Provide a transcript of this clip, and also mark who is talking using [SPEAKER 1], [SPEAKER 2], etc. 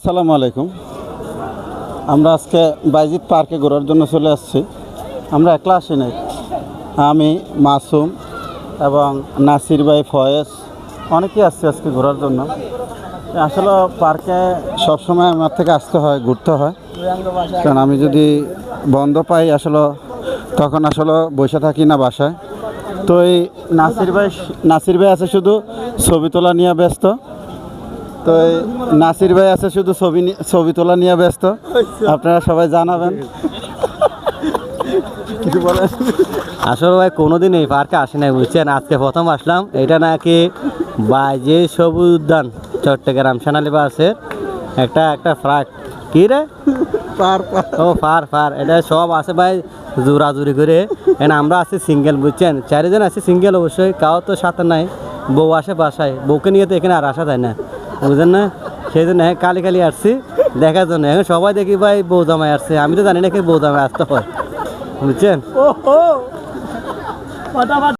[SPEAKER 1] আসসালামু আলাইকুম। আমরা আজকে বাইজিৎ পার্কে ঘোরার জন্য চলে আসছি। আমরা একলা আসি নাই, আমি, মাসুম এবং নাসির ভাই, ফয়েজ অনেকেই আসছে আজকে ঘোরার জন্য। আসলে পার্কে সবসময় আমার থেকে আসতে হয়, ঘুরতে হয়, কারণ আমি যদি বন্ধ পাই আসলে তখন আসলে বসে থাকি না বাসায়। তো এই নাসির ভাই আছে শুধু ছবি তোলা নিয়ে ব্যস্ত। তো নাসির ভাই আছে শুধু ছবি তোলা নিয়ে ব্যস্ত। আপনারা সবাই জানাবেন কিছু বলেন।
[SPEAKER 2] আসলে ভাই কোনোদিন এই পার্কে আসি নাই, বুঝছেন, আজকে প্রথম আসলাম। এটা নাকি বাইজে সবুজ উদ্যান, চট্টগ্রাম সোনালী বাসের একটা ফ্লাইট কি রে ফার এটা সব আছে ভাই, জোরাজুরি করে। আমরা আছি সিঙ্গেল, বুঝছেন, 4 জন আছি সিঙ্গেল। অবশ্যই কাউ তো সাথে নাই, বউ আসে বাসায়, বউকে নিয়ে তো এখানে আর আসা যায় না, বুঝলেন না। সেই জন্য কালি আসছি দেখার জন্য। এখন সবাই দেখি ভাই বউ জামাই আসছে, আমি তো জানি না কি বউ জামাই আসতে হয়, বুঝছেন।